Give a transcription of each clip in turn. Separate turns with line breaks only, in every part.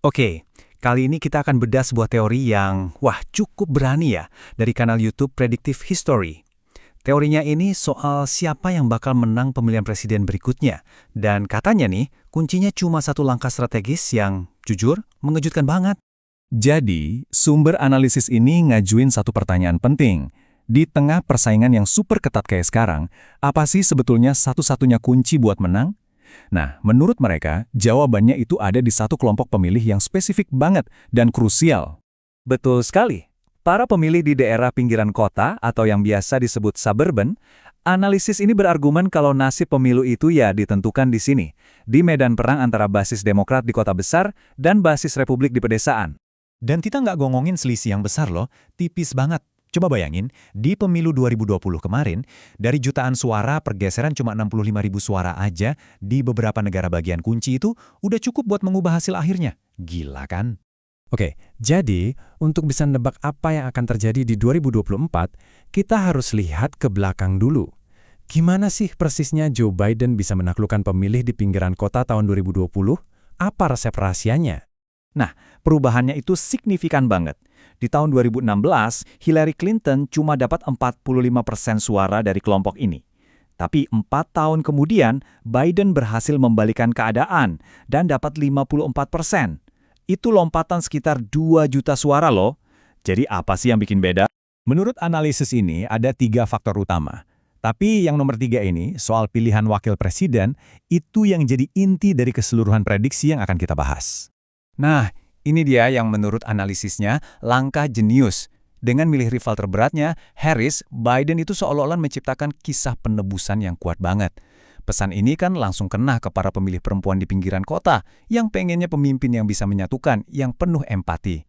Oke, kali ini kita akan bedah sebuah teori yang, cukup berani ya, dari kanal YouTube Predictive History. Teorinya ini soal siapa yang bakal menang pemilihan presiden berikutnya. Dan katanya nih, kuncinya cuma satu langkah strategis yang, jujur, mengejutkan banget.
Jadi, sumber analisis ini ngajuin satu pertanyaan penting. Di tengah persaingan yang super ketat kayak sekarang, apa sih sebetulnya satu-satunya kunci buat menang? Nah, menurut mereka, jawabannya itu ada di satu kelompok pemilih yang spesifik banget dan krusial.
Betul sekali. Para pemilih di daerah pinggiran kota atau yang biasa disebut suburban, analisis ini berargumen kalau nasib pemilu itu ya ditentukan di sini, di medan perang antara basis Demokrat di kota besar dan basis Republik di pedesaan.
Dan kita nggak ngomongin selisih yang besar loh, tipis banget. Coba bayangin, di pemilu 2020 kemarin, dari jutaan suara pergeseran cuma 65.000 suara aja di beberapa negara bagian kunci itu udah cukup buat mengubah hasil akhirnya. Gila kan?
Oke, jadi untuk bisa nebak apa yang akan terjadi di 2024, kita harus lihat ke belakang dulu. Gimana sih persisnya Joe Biden bisa menaklukkan pemilih di pinggiran kota tahun 2020? Apa resep rahasianya?
Nah, perubahannya itu signifikan banget. Di tahun 2016, Hillary Clinton cuma dapat 45% suara dari kelompok ini. Tapi 4 tahun kemudian, Biden berhasil membalikan keadaan dan dapat 54%. Itu lompatan sekitar 2 juta suara loh. Jadi apa sih yang bikin beda?
Menurut analisis ini ada 3 faktor utama. Tapi yang nomor 3 ini, soal pilihan wakil presiden, itu yang jadi inti dari keseluruhan prediksi yang akan kita bahas.
Nah, ini dia yang menurut analisisnya langkah jenius. Dengan milih rival terberatnya, Harris, Biden itu seolah-olah menciptakan kisah penebusan yang kuat banget. Pesan ini kan langsung kena ke para pemilih perempuan di pinggiran kota yang pengennya pemimpin yang bisa menyatukan, yang penuh empati.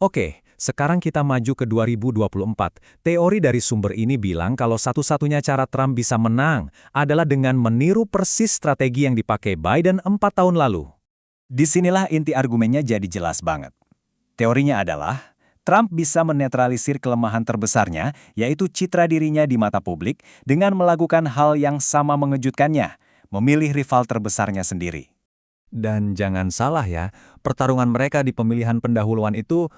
Oke, sekarang kita maju ke 2024. Teori dari sumber ini bilang kalau satu-satunya cara Trump bisa menang adalah dengan meniru persis strategi yang dipakai Biden 4 tahun lalu. Disinilah inti argumennya jadi jelas banget. Teorinya adalah, Trump bisa menetralisir kelemahan terbesarnya, yaitu citra dirinya di mata publik, dengan melakukan hal yang sama mengejutkannya, memilih rival terbesarnya sendiri.
Dan jangan salah ya, pertarungan mereka di pemilihan pendahuluan itu,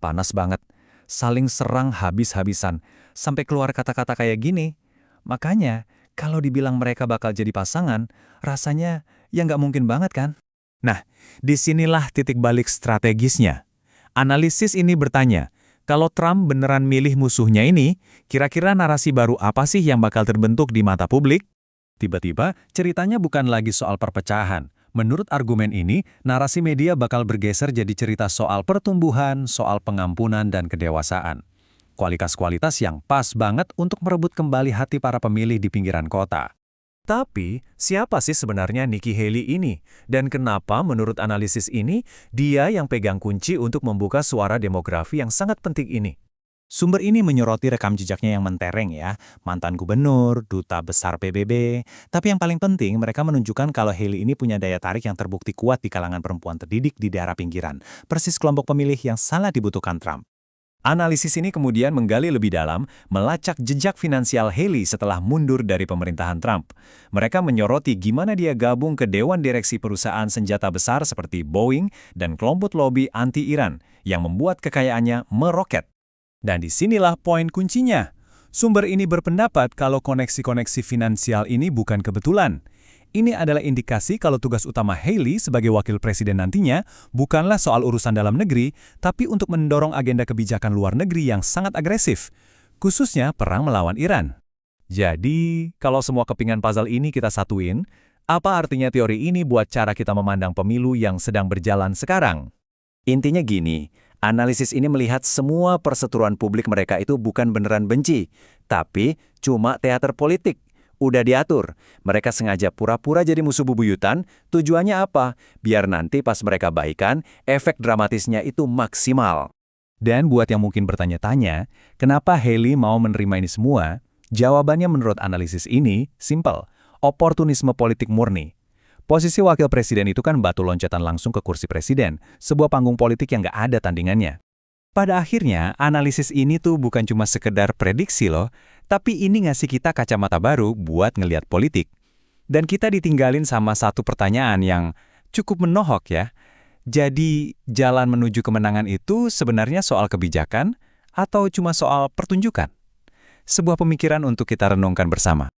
panas banget. Saling serang habis-habisan, sampai keluar kata-kata kayak gini. Makanya, kalau dibilang mereka bakal jadi pasangan, rasanya ya nggak mungkin banget kan?
Nah, disinilah titik balik strategisnya. Analisis ini bertanya, kalau Trump beneran milih musuhnya ini, kira-kira narasi baru apa sih yang bakal terbentuk di mata publik?
Tiba-tiba, ceritanya bukan lagi soal perpecahan. Menurut argumen ini, narasi media bakal bergeser jadi cerita soal pertumbuhan, soal pengampunan, dan kedewasaan. Kualitas-kualitas yang pas banget untuk merebut kembali hati para pemilih di pinggiran kota.
Tapi, siapa sih sebenarnya Nikki Haley ini? Dan kenapa menurut analisis ini, dia yang pegang kunci untuk membuka suara demografi yang sangat penting ini?
Sumber ini menyoroti rekam jejaknya yang mentereng ya, mantan gubernur, duta besar PBB. Tapi yang paling penting, mereka menunjukkan kalau Haley ini punya daya tarik yang terbukti kuat di kalangan perempuan terdidik di daerah pinggiran. Persis kelompok pemilih yang sangat dibutuhkan Trump. Analisis ini kemudian menggali lebih dalam, melacak jejak finansial Haley setelah mundur dari pemerintahan Trump. Mereka menyoroti gimana dia gabung ke Dewan Direksi perusahaan senjata besar seperti Boeing dan kelompok lobi anti-Iran yang membuat kekayaannya meroket. Dan disinilah poin kuncinya. Sumber ini berpendapat kalau koneksi-koneksi finansial ini bukan kebetulan. Ini adalah indikasi kalau tugas utama Haley sebagai wakil presiden nantinya bukanlah soal urusan dalam negeri, tapi untuk mendorong agenda kebijakan luar negeri yang sangat agresif, khususnya perang melawan Iran.
Jadi, kalau semua kepingan puzzle ini kita satuin, apa artinya teori ini buat cara kita memandang pemilu yang sedang berjalan sekarang?
Intinya gini, analisis ini melihat semua perseteruan publik mereka itu bukan beneran benci, tapi cuma teater politik. Udah diatur, mereka sengaja pura-pura jadi musuh bebuyutan, tujuannya apa? Biar nanti pas mereka baikan, efek dramatisnya itu maksimal.
Dan buat yang mungkin bertanya-tanya, kenapa Haley mau menerima ini semua? Jawabannya menurut analisis ini, simple, oportunisme politik murni. Posisi wakil presiden itu kan batu loncatan langsung ke kursi presiden, sebuah panggung politik yang nggak ada tandingannya. Pada akhirnya, analisis ini tuh bukan cuma sekedar prediksi loh, tapi ini ngasih kita kacamata baru buat ngelihat politik. Dan kita ditinggalin sama satu pertanyaan yang cukup menohok ya.
Jadi, jalan menuju kemenangan itu sebenarnya soal kebijakan atau cuma soal pertunjukan? Sebuah pemikiran untuk kita renungkan bersama.